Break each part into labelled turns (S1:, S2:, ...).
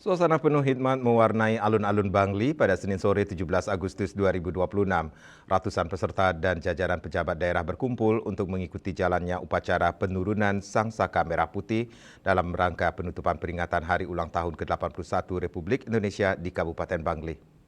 S1: Suasana penuh hikmat mewarnai alun-alun Bangli pada Senin sore 17 Agustus 2026. Ratusan peserta dan jajaran pejabat daerah berkumpul untuk mengikuti jalannya upacara penurunan Sang Saka Merah Putih dalam rangka penutupan peringatan Hari Ulang Tahun ke-81 Republik Indonesia di Kabupaten Bangli.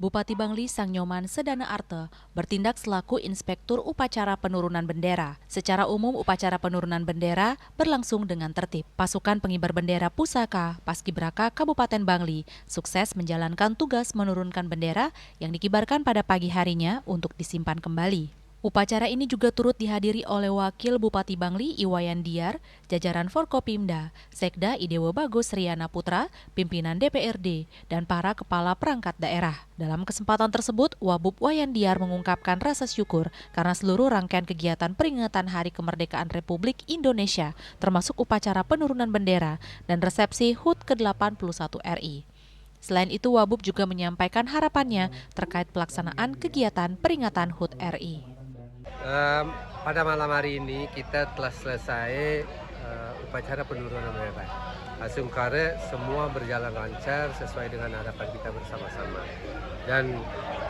S2: Bupati Bangli Sang Nyoman Sedana Arte bertindak selaku inspektur upacara penurunan bendera. Secara umum upacara penurunan bendera berlangsung dengan tertib. Pasukan pengibar bendera Pusaka Paskibraka Kabupaten Bangli sukses menjalankan tugas menurunkan bendera yang dikibarkan pada pagi harinya untuk disimpan kembali. Upacara ini juga turut dihadiri oleh Wakil Bupati Bangli Iwayan Diar, jajaran Forkopimda, Sekda Idewo Bagus Riana Putra, pimpinan DPRD, dan para kepala perangkat daerah. Dalam kesempatan tersebut, Wabub Wayan Diar mengungkapkan rasa syukur karena seluruh rangkaian kegiatan peringatan Hari Kemerdekaan Republik Indonesia, termasuk upacara penurunan bendera dan resepsi HUT ke-81 RI. Selain itu, Wabub juga menyampaikan harapannya terkait pelaksanaan kegiatan peringatan HUT RI.
S3: Pada malam hari ini kita telah selesai upacara penurunan bendera. Sungkara semua berjalan lancar sesuai dengan harapan kita bersama-sama. Dan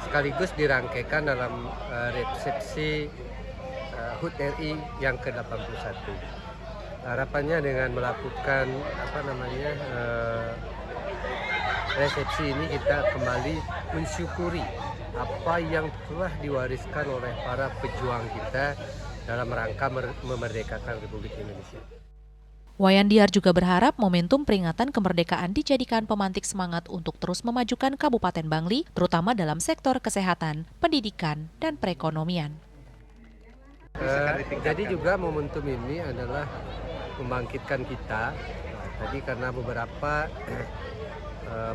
S3: sekaligus dirangkaikan dalam resepsi HUT RI yang ke-81. Harapannya dengan melakukan resepsi ini kita kembali mensyukuri apa yang telah diwariskan oleh para pejuang kita dalam rangka memerdekakan Republik Indonesia.
S2: Wayan Diar juga berharap momentum peringatan kemerdekaan dijadikan pemantik semangat untuk terus memajukan Kabupaten Bangli, terutama dalam sektor kesehatan, pendidikan, dan perekonomian.
S3: Jadi juga momentum ini adalah membangkitkan kita. Tadi karena beberapa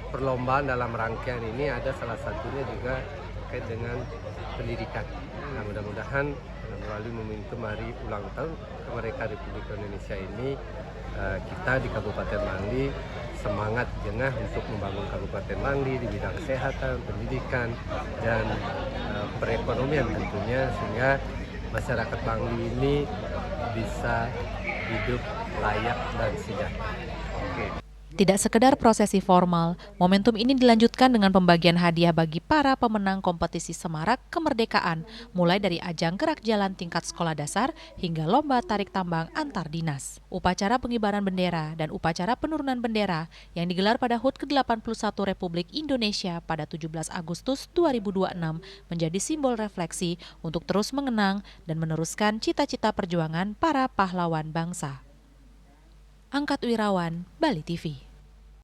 S3: perlombaan dalam rangkaian ini ada salah satunya juga terkait dengan pendidikan. Nah, mudah-mudahan melalui momentum Hari Ulang Tahun Kemerdekaan Republik Indonesia ini kita di Kabupaten Bangli semangat jengah untuk membangun Kabupaten Bangli di bidang kesehatan, pendidikan, dan perekonomian tentunya, sehingga masyarakat Bangli ini bisa hidup layak dan sejahtera.
S2: Tidak sekedar prosesi formal, momentum ini dilanjutkan dengan pembagian hadiah bagi para pemenang kompetisi semarak kemerdekaan, mulai dari ajang gerak jalan tingkat sekolah dasar hingga lomba tarik tambang antar dinas. Upacara pengibaran bendera dan upacara penurunan bendera yang digelar pada HUT ke-81 Republik Indonesia pada 17 Agustus 2026 menjadi simbol refleksi untuk terus mengenang dan meneruskan cita-cita perjuangan para pahlawan bangsa. Angkat Wirawan, Bali TV.